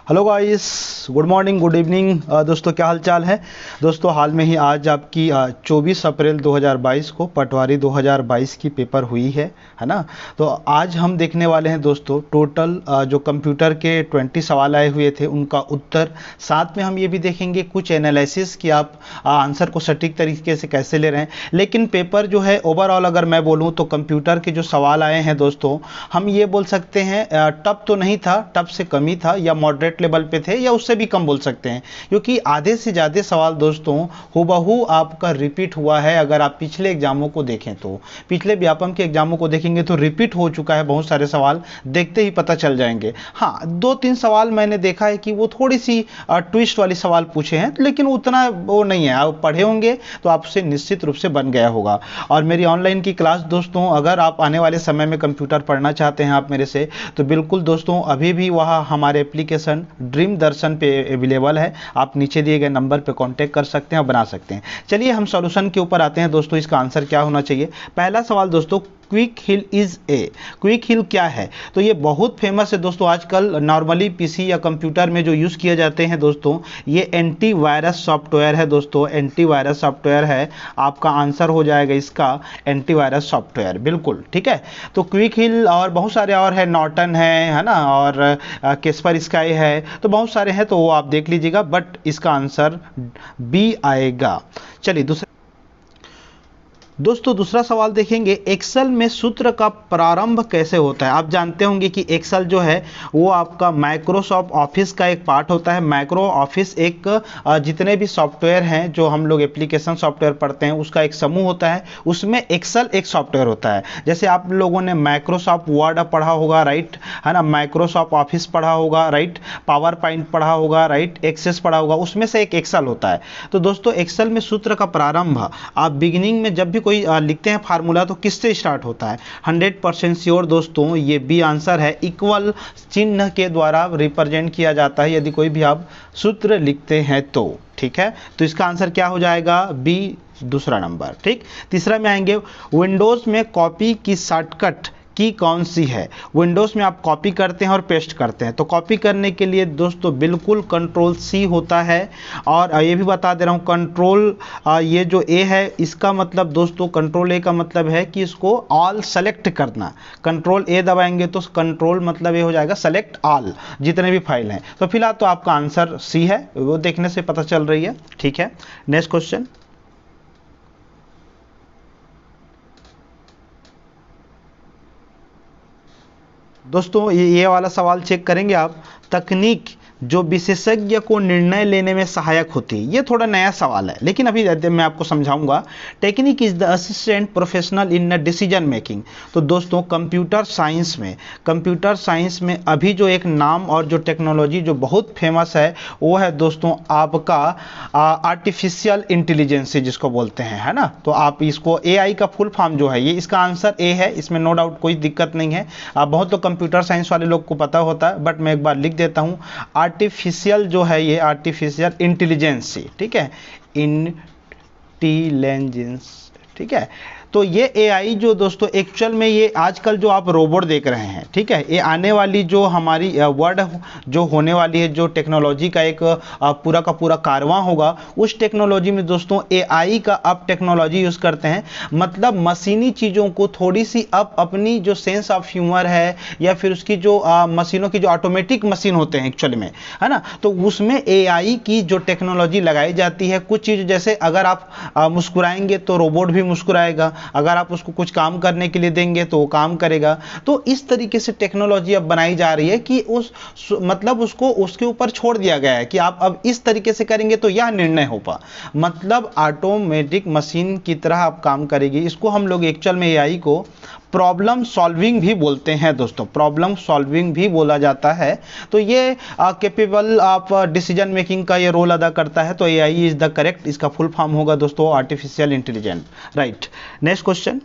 Hello guys, good morning, good evening. दोस्तों क्या हाल चाल है। दोस्तों हाल में ही आज आपकी 24 अप्रैल 2022 को पटवारी 2022 की पेपर हुई है ना। तो आज हम देखने वाले हैं दोस्तों टोटल जो कंप्यूटर के 20 सवाल आए हुए थे उनका उत्तर, साथ में हम ये भी देखेंगे कुछ एनालिसिस कि आप आंसर को सटीक तरीके से कैसे ले रहे हैं। लेकिन पेपर जो है ओवरऑल अगर मैं बोलूँ तो कंप्यूटर के जो सवाल आए हैं दोस्तों, हम ये बोल सकते हैं टफ तो नहीं था, टफ से कम ही था, या मॉडरेट लेवल पे थे, या उससे भी कम बोल सकते हैं, क्योंकि आधे से ज़्यादा सवाल दोस्तों हूबहू आपका रिपीट हुआ है। अगर आप पिछले एग्जामों को देखें तो पिछले व्यापम के एग्जामों को देखेंगे तो रिपीट हो चुका है बहुत सारे सवाल, देखते ही पता चल जाएंगे। हाँ, 2-3 सवाल मैंने देखा है कि वो थोड़ी सी ट्विस्ट वाली सवाल पूछे हैं, लेकिन उतना वो नहीं है। आप पढ़े होंगे तो आपसे निश्चित रूप से बन गया होगा। और मेरी ऑनलाइन की क्लास दोस्तों, अगर आप आने वाले समय में कंप्यूटर पढ़ना चाहते हैं आप मेरे से, तो बिल्कुल दोस्तों अभी भी वहाँ हमारे एप्लीकेशन ड्रीम दर्शन पे अवेलेबल है। आप नीचे दिए गए नंबर पे कांटेक्ट कर सकते हैं और बना सकते हैं। चलिए हम सॉल्यूशन के ऊपर आते हैं दोस्तों। इसका आंसर क्या होना चाहिए। पहला सवाल दोस्तों, quick hill is a. Quick हिल क्या है? तो ये बहुत फेमस है दोस्तों। आजकल नॉर्मली पीसी या कंप्यूटर में जो यूज़ किए जाते हैं दोस्तों, ये एंटीवायरस सॉफ्टवेयर है दोस्तों, एंटीवायरस सॉफ्टवेयर है। आपका आंसर हो जाएगा इसका एंटीवायरस सॉफ्टवेयर, बिल्कुल ठीक है। तो क्विक हिल और बहुत सारे और है, नॉर्टन है ना, और कैस्पर स्काई है, तो बहुत सारे हैं, तो वो आप देख लीजिएगा, बट इसका आंसर बी आएगा। चलिए दोस्तों दूसरा सवाल देखेंगे, एक्सेल में सूत्र का प्रारंभ कैसे होता है। आप जानते होंगे कि एक्सेल जो है वो आपका माइक्रोसॉफ्ट ऑफिस का एक पार्ट होता है। माइक्रो ऑफिस एक जितने भी सॉफ्टवेयर हैं जो हम लोग एप्लीकेशन सॉफ्टवेयर पढ़ते हैं उसका एक समूह होता है, उसमें एक्सेल एक सॉफ्टवेयर होता है। जैसे आप लोगों ने माइक्रोसॉफ्ट वर्ड पढ़ा होगा, राइट, है ना, माइक्रोसॉफ्ट ऑफिस पढ़ा होगा, राइट, पावर पॉइंट पढ़ा होगा, राइट, एक्सेस पढ़ा होगा, उसमें से एक एक्सेल होता है। तो दोस्तों एक्सेल में सूत्र का प्रारंभ आप बिगिनिंग में जब भी कोई लिखते हैं फार्मूला तो किससे स्टार्ट होता है? 100% श्योर दोस्तों ये बी आंसर है। इक्वल चिन्ह के द्वारा रिप्रेजेंट किया जाता है यदि कोई भी आप सूत्र लिखते हैं तो, ठीक है। तो इसका आंसर क्या हो जाएगा? बी, दूसरा नंबर, ठीक। तीसरा में आएंगे, विंडोज में कॉपी की शॉर्टकट की कौन सी है। विंडोज में आप कॉपी करते हैं और पेस्ट करते हैं, तो कॉपी करने के लिए दोस्तों बिल्कुल कंट्रोल सी होता है। और ये भी बता दे रहा हूँ, कंट्रोल ये जो ए है इसका मतलब दोस्तों, कंट्रोल ए का मतलब है कि इसको ऑल सेलेक्ट करना। कंट्रोल ए दबाएंगे तो कंट्रोल मतलब ये हो जाएगा सेलेक्ट ऑल, जितने भी फाइल हैं। तो फिलहाल तो आपका आंसर सी है, वो देखने से पता चल रही है, ठीक है। नेक्स्ट क्वेश्चन दोस्तों, ये वाला सवाल चेक करेंगे आप। तकनीक जो विशेषज्ञ को निर्णय लेने में सहायक होती है, ये थोड़ा नया सवाल है, लेकिन अभी मैं आपको समझाऊंगा। Technique is the assistant professional in decision making. तो दोस्तों कंप्यूटर साइंस में अभी जो एक नाम और जो टेक्नोलॉजी जो बहुत फेमस है वो है दोस्तों आपका आर्टिफिशियल इंटेलिजेंस जिसको बोलते हैं, है ना। तो आप इसको एआई का फुल फॉर्म जो है, ये इसका आंसर ए है, इसमें नो डाउट कोई दिक्कत नहीं है। बहुत लोग कंप्यूटर साइंस वाले लोग को पता होता है, बट मैं एक बार लिख देता हूँ। आर्टिफिशियल जो है ये आर्टिफिशियल इंटेलिजेंस, ठीक है, इंटेलिजेंस, ठीक है। तो ये एआई जो दोस्तों एक्चुअल में ये आजकल जो आप रोबोट देख रहे हैं, ठीक है, ये आने वाली जो हमारी वर्ड जो होने वाली है, जो टेक्नोलॉजी का एक पूरा का पूरा कारवां होगा, उस टेक्नोलॉजी में दोस्तों एआई का अब टेक्नोलॉजी यूज़ करते हैं। मतलब मशीनी चीज़ों को थोड़ी सी अब अपनी जो सेंस ऑफ ह्यूमर है, या फिर उसकी जो मशीनों की जो ऑटोमेटिक मशीन होते हैं एक्चुअली में, है ना, तो उसमें एआई की जो टेक्नोलॉजी लगाई जाती है। कुछ चीज़ जैसे अगर आप मुस्कुराएंगे तो रोबोट भी मुस्कुराएगा, अगर आप उसको कुछ काम करने के लिए देंगे तो वो काम करेगा। तो इस तरीके से टेक्नोलॉजी अब बनाई जा रही है कि मतलब उसको उसके ऊपर छोड़ दिया गया है कि आप अब इस तरीके से करेंगे तो यह निर्णय होगा, मतलब ऑटोमेटिक मशीन की तरह आप काम करेगी। इसको हम लोग एक्चुअल में एआई को प्रॉब्लम सॉल्विंग भी बोलते हैं दोस्तों, प्रॉब्लम सॉल्विंग भी बोला जाता है। तो ये कैपेबल ऑफ डिसीजन मेकिंग का ये रोल अदा करता है। तो एआई इज द करेक्ट, इसका फुल फॉर्म होगा दोस्तों artificial intelligence, right. Next question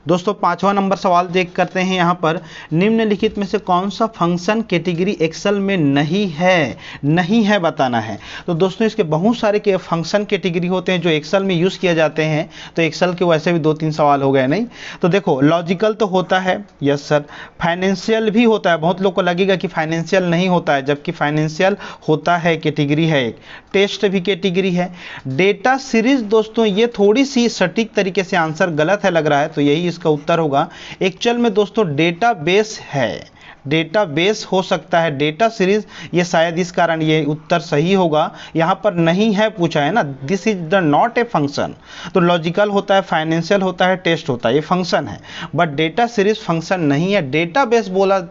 दोस्तों 5वां नंबर सवाल देख करते हैं यहाँ पर, निम्नलिखित में से कौन सा फंक्शन कैटेगरी एक्सेल में नहीं है बताना है। तो दोस्तों इसके बहुत सारे के फंक्शन कैटेगरी होते हैं जो एक्सेल में यूज़ किए जाते हैं। तो एक्सेल के वैसे भी 2-3 सवाल हो गए नहीं। तो देखो लॉजिकल तो होता है, यस सर। फाइनेंशियल भी होता है, बहुत लोग को लगेगा कि फाइनेंशियल नहीं होता है, जबकि फाइनेंशियल होता है, कैटेगरी है एक। टेस्ट भी कैटेगरी है। डेटा सीरीज दोस्तों ये थोड़ी सी सटीक तरीके से आंसर गलत है लग रहा है, तो यही इसका उत्तर होगा। एक्चुअल में दोस्तों डेटाबेस है, डेटाबेस हो सकता है, डेटा सीरीज ये शायद इस कारण ये उत्तर सही होगा। यहाँ पर नहीं है पूछा है ना, this is the not a function. तो लॉजिकल होता है, फाइनेंशियल होता है, टेस्ट होता है, ये फंक्शन है, बट डेटा सीरीज फंक्शन नहीं है। डेटाबेस बोला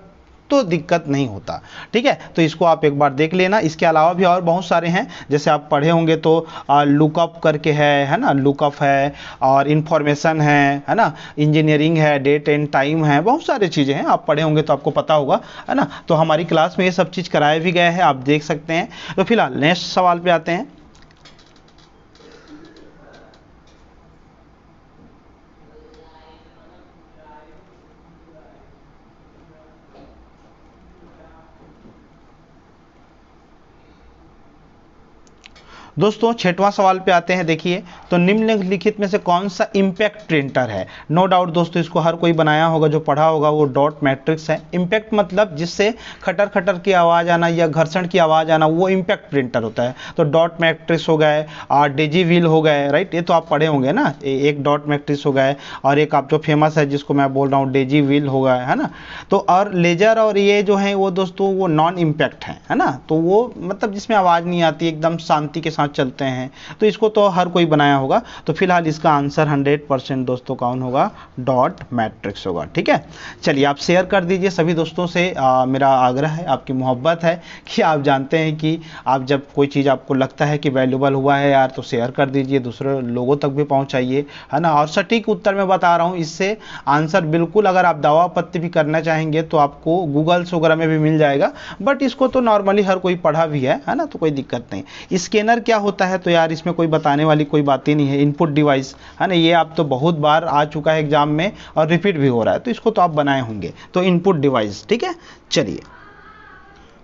तो दिक्कत नहीं होता, ठीक है। तो इसको आप एक बार देख लेना। इसके अलावा भी और बहुत सारे हैं, जैसे आप पढ़े होंगे तो लुकअप करके है ना, लुकअप है, और इंफॉर्मेशन है ना, इंजीनियरिंग है, डेट एंड टाइम है, बहुत सारी चीज़ें हैं, आप पढ़े होंगे तो आपको पता होगा, है ना। तो हमारी क्लास में ये सब चीज़ कराए भी गए हैं, आप देख सकते हैं। तो फिलहाल नेक्स्ट सवाल पे आते हैं। दोस्तों 6वां सवाल पे आते हैं। देखिए, तो निम्नलिखित में से कौन सा इम्पैक्ट प्रिंटर है। नो डाउट दोस्तों इसको हर कोई बनाया होगा, जो पढ़ा होगा, वो डॉट मैट्रिक्स है। इम्पैक्ट मतलब जिससे खटर खटर की आवाज़ आना या घर्षण की आवाज़ आना, वो इम्पैक्ट प्रिंटर होता है। तो डॉट मैट्रिक्स हो गए और डेजी व्हील हो गए, राइट, ये तो आप पढ़े होंगे ना। एक डॉट मैट्रिक्स हो गए, और एक आप जो फेमस है जिसको मैं बोल रहा हूँ डेजी व्हील हो गया, है ना। तो और लेजर और ये जो है वो दोस्तों वो नॉन इम्पैक्ट है ना। तो वो मतलब जिसमें आवाज़ नहीं आती, एकदम शांति के साथ चलते हैं, तो इसको तो हर कोई बनाया होगा। तो फिलहाल इसका आंसर 100% दोस्तों कौन होगा, डॉट मैट्रिक्स होगा, ठीक है। चलिए आप शेयर कर दीजिए सभी दोस्तों से, मेरा आग्रह है, आपकी मोहब्बत है कि आप जानते हैं कि आप जब कोई चीज़ आपको लगता है कि वैल्यूबल हुआ है यार, तो शेयर कर दीजिए, दूसरे लोगों तक भी पहुंचाइए, है ना। और सटीक उत्तर मैं बता रहा हूं, इससे आंसर बिल्कुल, अगर आप दावा आपत्ति भी करना चाहेंगे तो आपको गूगल्स वगैरह में भी मिल जाएगा, बट इसको तो नॉर्मली हर कोई पढ़ा भी है ना, तो कोई दिक्कत नहीं। स्कैनर क्या होता है, तो यार इसमें कोई बताने वाली कोई बात ही नहीं है। इनपुट डिवाइस है ना, ये आप तो बहुत बार आ चुका है एग्जाम में और रिपीट भी हो रहा है, तो इसको तो आप बनाए होंगे। तो इनपुट डिवाइस, ठीक है। चलिए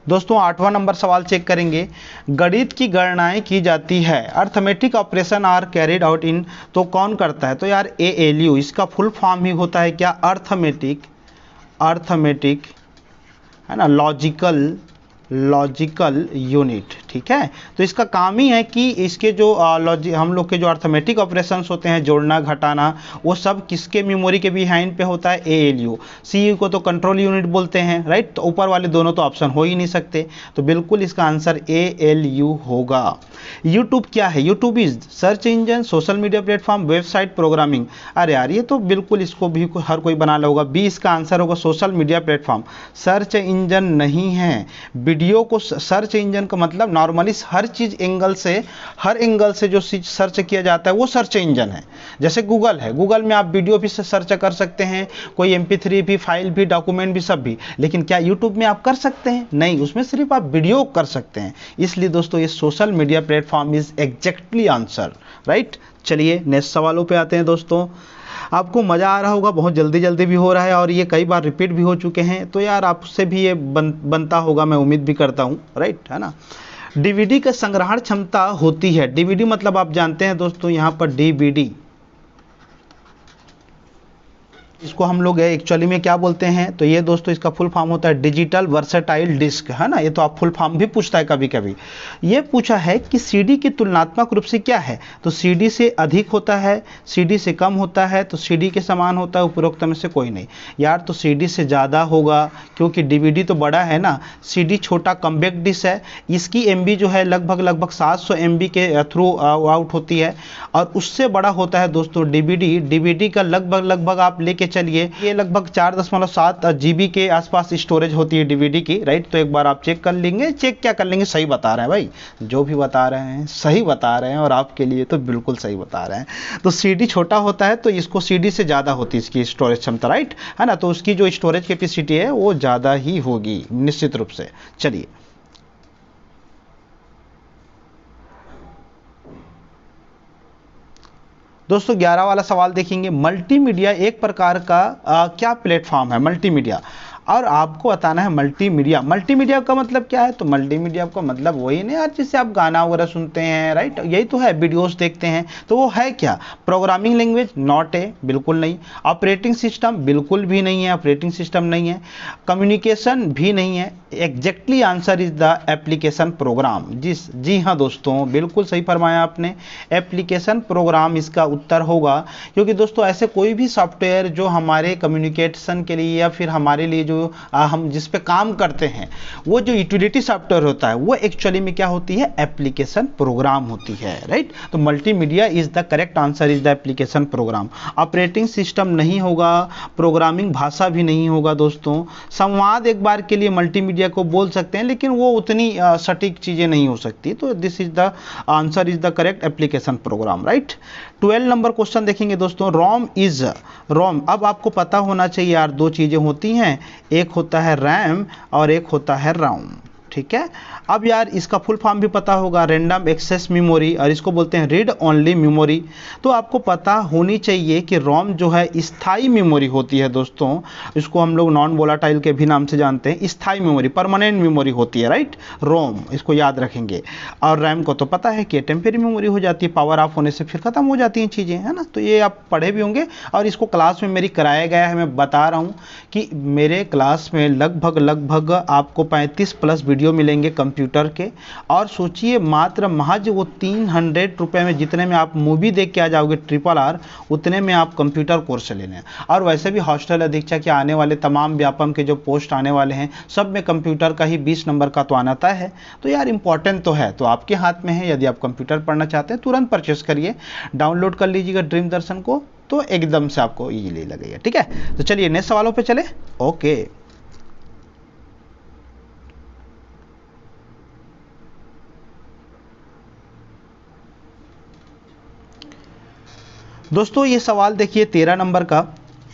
दोस्तों 8वां नंबर सवाल चेक करेंगे। गणित की गणनाएं की जाती है, arithmetic operation are carried out in, तो कौन करता है। तो यार ALU, इसका फुल फॉर्म ही होता है क्या, अर्थमेटिक है ना, लॉजिकल यूनिट, ठीक है। तो इसका काम ही है कि इसके जो हम लोग के जो अर्थमेटिक ऑपरेशंस होते हैं, जोड़ना घटाना, वो सब किसके मेमोरी के बिहाइंड पे होता है, ALU। CU को तो कंट्रोल यूनिट बोलते हैं, राइट। तो ऊपर वाले दोनों तो ऑप्शन हो ही नहीं सकते, तो बिल्कुल इसका आंसर ALU होगा। यूट्यूब क्या है, YouTube is search engine, social media platform, website, programming. अरे यार ये तो बिल्कुल इसको भी हर कोई बना होगा। B इसका आंसर होगा, social media platform. Search engine नहीं है। वीडियो को सर्च इंजन का मतलब नॉर्मली हर चीज एंगल से, हर एंगल से जो सर्च किया जाता है वो सर्च इंजन है। जैसे गूगल है, गूगल में आप वीडियो भी सर्च कर सकते हैं, कोई MP3 भी, फाइल भी, डॉक्यूमेंट भी, सब भी। लेकिन क्या यूट्यूब में आप कर सकते हैं, नहीं, उसमें सिर्फ आप वीडियो कर सकते हैं। इसलिए दोस्तों ये social media platform is exactly answer, right. चलिए नेक्स्ट सवालों पे आते हैं। दोस्तों आपको मज़ा आ रहा होगा, बहुत जल्दी जल्दी भी हो रहा है और ये कई बार रिपीट भी हो चुके हैं, तो यार आपसे भी ये बनता होगा, मैं उम्मीद भी करता हूँ, राइट, है ना। DVD का संग्रहण क्षमता होती है, DVD मतलब आप जानते हैं दोस्तों यहाँ पर DVD, इसको हम लोग एक्चुअली में क्या बोलते हैं, तो ये दोस्तों इसका फुल फॉर्म होता है डिजिटल वर्सेटाइल डिस्क, है ना। ये तो आप फुल फॉर्म भी पूछता है कभी कभी। ये पूछा है कि CD की तुलनात्मक रूप से क्या है, तो CD से अधिक होता है, CD से कम होता है, तो CD के समान होता है, उपरोक्त में से कोई नहीं। यार तो CD से ज़्यादा होगा, क्योंकि DVD तो बड़ा है ना, CD छोटा कॉम्पैक्ट डिस्क है, इसकी MB जो है लगभग 700 MB के थ्रू आउट होती है, और उससे बड़ा होता है दोस्तों DVD का लगभग आप लेके चलिए, ये लगभग 4.7 GB के आसपास स्टोरेज होती है DVD की, राइट। तो एक बार आप चेक कर लेंगे, चेक क्या कर लेंगे, सही बता रहे हैं भाई, जो भी बता रहे हैं सही बता रहे हैं, और आपके लिए तो बिल्कुल सही बता रहे हैं। तो CD छोटा होता है तो इसको CD से ज़्यादा होती है इसकी स्टोरेज क्षमता, राइट, है ना। तो उसकी जो स्टोरेज कैपेसिटी है वो ज़्यादा ही होगी निश्चित रूप से। चलिए दोस्तों 11 वाला सवाल देखेंगे, मल्टीमीडिया एक प्रकार का क्या प्लेटफॉर्म है? मल्टीमीडिया, और आपको बताना है मल्टीमीडिया। मल्टीमीडिया का मतलब क्या है? तो मल्टीमीडिया का मतलब वही नहीं यार जिससे आप गाना वगैरह सुनते हैं, राइट, यही तो है, वीडियोस देखते हैं, तो वो है क्या? Programming language? नॉट है, बिल्कुल नहीं। Operating system? बिल्कुल भी नहीं है, ऑपरेटिंग सिस्टम नहीं है। कम्युनिकेशन भी नहीं है। Exactly answer is the application program. जी हाँ दोस्तों, बिल्कुल सही फरमाया आपने, एप्लीकेशन प्रोग्राम इसका उत्तर होगा, क्योंकि दोस्तों ऐसे कोई भी सॉफ्टवेयर जो हमारे कम्युनिकेशन के लिए या फिर हमारे लिए जो हम जिस पे काम करते हैं, वो जो यूटिलिटी सॉफ्टवेयर होता है वो एक्चुअली में क्या होती है? एप्लीकेशन प्रोग्राम होती है, राइट। तो multimedia is the correct answer, is the application programme. Operating system नहीं होगा, प्रोग्रामिंग भाषा भी नहीं होगा दोस्तों। संवाद एक बार के लिए मल्टीमीडिया को बोल सकते हैं, लेकिन वो उतनी सटीक चीजें नहीं हो सकती। तो this is the answer, is the correct application program, right. 12 number question देखेंगे दोस्तों, रोम इज, रोम, अब आपको पता होना चाहिए यार, दो चीजें होती हैं, एक होता है रैम और एक होता है रोम, ठीक है। अब यार इसका फुल फॉर्म भी पता होगा, रैंडम एक्सेस मेमोरी, और इसको बोलते हैं रीड ओनली मेमोरी। तो आपको पता होनी चाहिए कि रोम जो है स्थायी मेमोरी होती है दोस्तों, इसको हम लोग नॉन वोलाटाइल के भी नाम से जानते हैं, स्थायी मेमोरी, परमानेंट मेमोरी होती है, राइट, रोम, इसको याद रखेंगे। और रैम को तो पता है कि टेम्परेरी मेमोरी हो जाती है, पावर ऑफ होने से फिर खत्म हो जाती हैं चीज़ें, है ना। तो ये आप पढ़े भी होंगे और इसको क्लास में मेरी कराया गया है। मैं बता रहा हूँ कि मेरे क्लास में लगभग आपको 35 प्लस वीडियो मिलेंगे कंप्यूटर के, और सोचिए मात्र महज वो 300 रुपये में, जितने में आप मूवी देख के आ जाओगे RRR, उतने में आप कंप्यूटर कोर्स ले लें। और वैसे भी हॉस्टल अधीक्षक के आने वाले तमाम व्यापम के जो पोस्ट आने वाले हैं, सब में कंप्यूटर का ही 20 नंबर का तो आना तय है। तो यार इंपॉर्टेंट तो है, तो आपके हाथ में है, यदि आप कंप्यूटर पढ़ना चाहते हैं तुरंत परचेस करिए, डाउनलोड कर लीजिएगा ड्रीम दर्शन को, तो एकदम से आपको ईजिली लगेगा, ठीक है। तो चलिए नेक्स्ट सवालों पे चले। ओके दोस्तों, ये सवाल देखिए 13 नंबर का,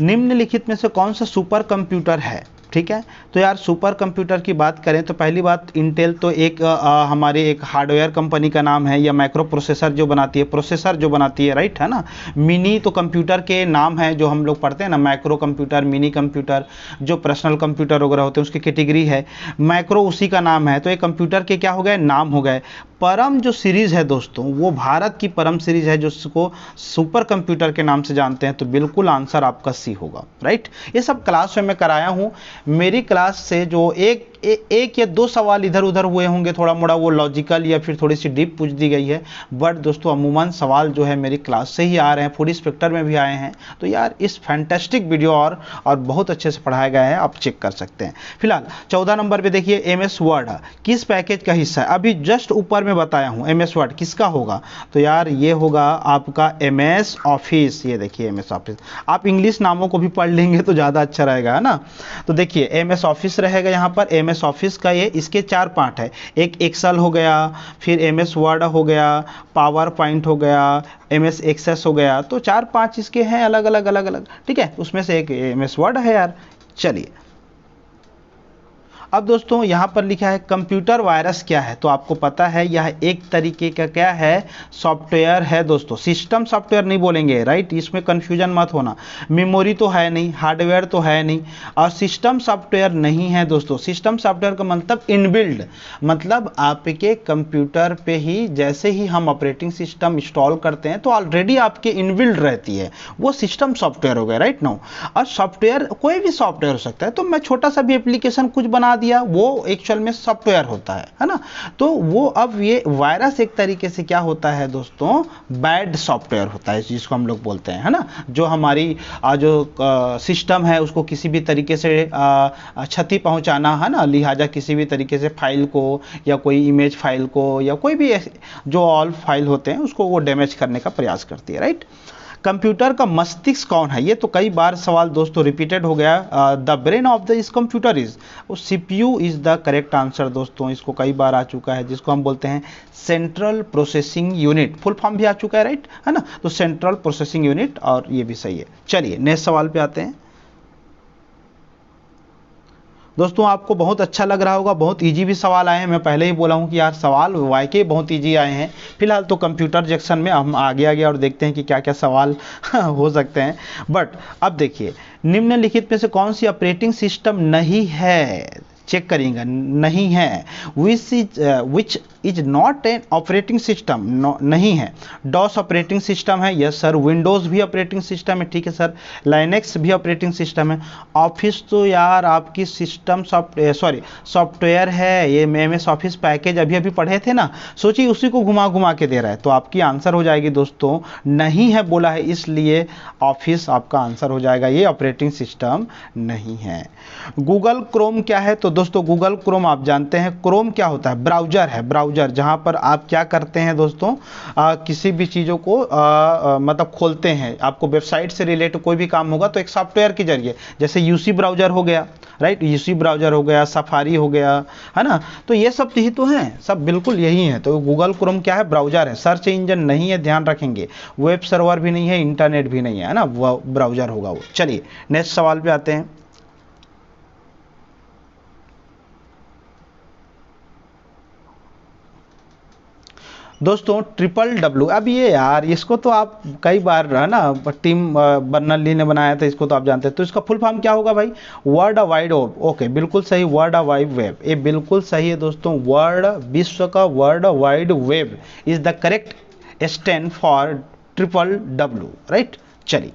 निम्नलिखित में से कौन सा सुपर कंप्यूटर है? ठीक है, तो यार सुपर कंप्यूटर की बात करें तो पहली बात, इंटेल तो एक हमारे एक हार्डवेयर कंपनी का नाम है, या माइक्रो प्रोसेसर जो बनाती है, प्रोसेसर जो बनाती है, राइट, है ना। मिनी तो कंप्यूटर के नाम है जो हम लोग पढ़ते हैं ना, माइक्रो कंप्यूटर, मिनी कंप्यूटर, जो पर्सनल कंप्यूटर वगैरह होते हैं उसकी कैटेगरी है, माइक्रो उसी का नाम है। तो ये कंप्यूटर के क्या हो गए? नाम हो गए। परम जो सीरीज है दोस्तों, वो भारत की परम सीरीज है जो उसको सुपर कंप्यूटर के नाम से जानते हैं। तो बिल्कुल आंसर आपका सी होगा, राइट। ये सब क्लास में मैं कराया हूँ, मेरी क्लास से जो एक या दो सवाल इधर उधर हुए होंगे, थोड़ा मोड़ा वो लॉजिकल या फिर थोड़ी सी डीप पूछ दी गई है, बट दोस्तों अमूमन सवाल जो है मेरी क्लास से ही आ रहे हैं, फूड इंस्पेक्टर में भी आए हैं। तो यार इस फैंटास्टिक वीडियो और बहुत अच्छे से पढ़ाया गया है, आप चेक कर सकते हैं। फिलहाल 14 नंबर पे देखिए, MS वर्ड किस पैकेज का हिस्सा है? अभी जस्ट ऊपर में बताया हूँ, MS वर्ड किसका होगा? तो यार ये होगा आपका MS ऑफिस। ये देखिए MS ऑफिस, आप इंग्लिश नामों को भी पढ़ लेंगे तो ज़्यादा अच्छा रहेगा, है ना। तो देखिए MS ऑफिस रहेगा यहाँ पर। MS ऑफिस का ये, इसके 4 पार्ट है, एक एक्सेल हो गया, फिर MS वर्ड हो गया, पावर पॉइंट हो गया, MS एक्सेस हो गया। तो 4-5 इसके हैं अलग अलग, ठीक है। उसमें से एक MS वर्ड है यार। चलिए अब दोस्तों यहाँ पर लिखा है कंप्यूटर वायरस क्या है? तो आपको पता है यह एक तरीके का क्या है? सॉफ्टवेयर है दोस्तों, सिस्टम सॉफ्टवेयर नहीं बोलेंगे, राइट, इसमें कंफ्यूजन मत होना। मेमोरी तो है नहीं, हार्डवेयर तो है नहीं, और सिस्टम सॉफ्टवेयर नहीं है दोस्तों। सिस्टम सॉफ्टवेयर का मतलब इनबिल्ड, मतलब आपके कंप्यूटर पे ही जैसे ही हम ऑपरेटिंग सिस्टम इंस्टॉल करते हैं तो ऑलरेडी आपके इनबिल्ड रहती है, वो सिस्टम सॉफ्टवेयर हो गया, राइट नो। और सॉफ्टवेयर कोई भी सॉफ्टवेयर हो सकता है, तो मैं छोटा सा भी एप्लीकेशन कुछ बना दिया, वो एक्चुअल में सॉफ्टवेयर होता है ना। तो वो अब ये वायरस एक तरीके से क्या होता है दोस्तों? बैड सॉफ्टवेयर होता है, जिसको हम लोग बोलते हैं, है ना, जो हमारी जो सिस्टम है उसको किसी भी तरीके से क्षति पहुंचाना, है ना, लिहाजा किसी भी तरीके से फाइल को या कोई इमेज फाइल को या कोई भी जो ऑल फाइल होते हैं उसको वो डैमेज करने का प्रयास करती है, राइट। कंप्यूटर का मस्तिष्क कौन है? ये तो कई बार सवाल दोस्तों रिपीटेड हो गया। द ब्रेन ऑफ द इस computer is, CPU is the correct answer दोस्तों। इसको कई बार आ चुका है, जिसको हम बोलते हैं central processing unit, full form भी आ चुका है, राइट, है ना। तो सेंट्रल प्रोसेसिंग यूनिट, और ये भी सही है। चलिए नेक्स्ट सवाल पे आते हैं। दोस्तों आपको बहुत अच्छा लग रहा होगा, बहुत इजी भी सवाल आए हैं। मैं पहले ही बोला हूं कि यार सवाल वाकई बहुत इजी आए हैं। फिलहाल तो कंप्यूटर सेक्शन में हम आगे और देखते हैं कि क्या क्या सवाल हो सकते हैं। बट अब देखिए, निम्नलिखित में से कौन सी ऑपरेटिंग सिस्टम नहीं है, चेक करिएगा, नहीं है, which is not an operating system, नहीं है। डॉस ऑपरेटिंग सिस्टम है, यस सर। विंडोज भी ऑपरेटिंग सिस्टम है, ठीक है सर। लाइनेक्स भी ऑपरेटिंग सिस्टम है। ऑफिस तो यार आपकी सिस्टम सॉफ्टवेयर है, ये MS ऑफिस पैकेज अभी अभी पढ़े थे ना, सोचिए उसी को घुमा घुमा के दे रहा है। तो आपकी आंसर हो जाएगी दोस्तों, नहीं है बोला है इसलिए ऑफिस आपका आंसर हो जाएगा, ये ऑपरेटिंग सिस्टम नहीं है। गूगल क्रोम क्या है? तो दोस्तों गूगल क्रोम आप जानते हैं, क्रोम क्या होता है? ब्राउजर है, ब्राउजर जहां पर आप क्या करते हैं दोस्तों, किसी भी चीज़ों को मतलब खोलते हैं। आपको वेबसाइट से रिलेटेड कोई भी काम होगा तो एक सॉफ्टवेयर के जरिए, जैसे यूसी ब्राउजर हो गया, राइट, यूसी ब्राउजर हो गया, सफारी हो गया, है ना, तो ये सब ही तो हैं, सब बिल्कुल यही है। तो गूगल क्रोम क्या है? ब्राउजर है, सर्च इंजन नहीं है, ध्यान रखेंगे। वेब सर्वर भी नहीं है, इंटरनेट भी नहीं है ना, वो ब्राउजर होगा वो। चलिए नेक्स्ट सवाल पे आते हैं। दोस्तों WWW, अब ये यार इसको तो आप कई बार है ना, टीम बर्नर्ली ने बनाया था, इसको तो आप जानते हैं। तो इसका फुल फॉर्म क्या होगा भाई? World wide web. ओके, बिल्कुल सही, वर्ल्ड वाइड वेब, ये बिल्कुल सही है दोस्तों। विश्व का world wide web is the correct stand for WWW, right. चलिए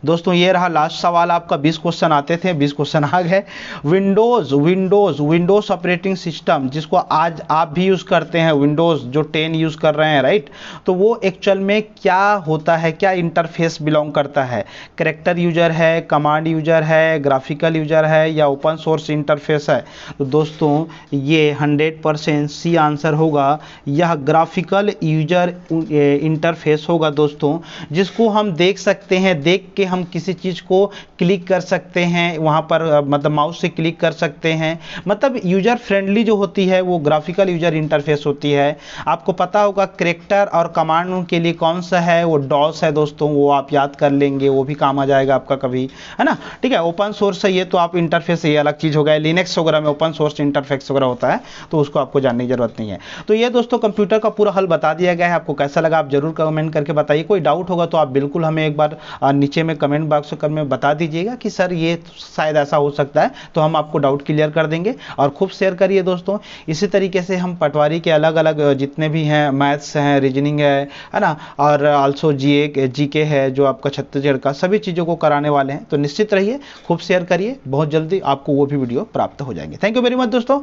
दोस्तों ये रहा लास्ट सवाल आपका। 20 क्वेश्चन आते थे, 20 क्वेश्चन आ गए। विंडोज ऑपरेटिंग सिस्टम, जिसको आज आप भी यूज करते हैं, विंडोज जो 10 यूज कर रहे हैं, राइट, तो वो एक्चुअल में क्या होता है, क्या इंटरफेस बिलोंग करता है? कैरेक्टर यूजर है, कमांड यूजर है, ग्राफिकल यूजर है, या ओपन सोर्स इंटरफेस है? तो दोस्तों ये 100% सी आंसर होगा, यह ग्राफिकल यूजर इंटरफेस होगा दोस्तों, जिसको हम देख सकते हैं, देख के हम किसी चीज को क्लिक कर सकते हैं, वहां पर मतलब माउस से क्लिक कर सकते हैं, मतलब यूजर फ्रेंडली जो होती है वो ग्राफिकल यूजर इंटरफेस होती है। आपको पता होगा कैरेक्टर और कमांड के लिए कौन सा है, वो डॉस है दोस्तों, वो आप याद कर लेंगे, वो भी काम आ जाएगा आपका कभी, है ना, ठीक है। ओपन सोर्स है ये, तो आप इंटरफेस, ये अलग चीज हो गया। लिनक्स वगैरह में ओपन सोर्स इंटरफेस वगैरह होता है, तो उसको आपको जानने की जरूरत नहीं है। तो ये दोस्तों कंप्यूटर का पूरा हल बता दिया गया है। आपको कैसा लगा आप जरूर कमेंट करके बताइए। कोई डाउट होगा तो आप बिल्कुल हमें एक बार नीचे में कमेंट बॉक्स में बता दीजिएगा कि सर ये शायद ऐसा हो सकता है, तो हम आपको डाउट क्लियर कर देंगे। और खूब शेयर करिए दोस्तों। इसी तरीके से हम पटवारी के अलग अलग जितने भी हैं, मैथ्स हैं, रीजनिंग है ना, और आल्सो जीके है, जो आपका छत्तीसगढ़ का, सभी चीज़ों को कराने वाले हैं। तो निश्चित रहिए, खूब शेयर करिए, बहुत जल्दी आपको वो भी वीडियो प्राप्त हो जाएंगे। थैंक यू वेरी मच दोस्तों।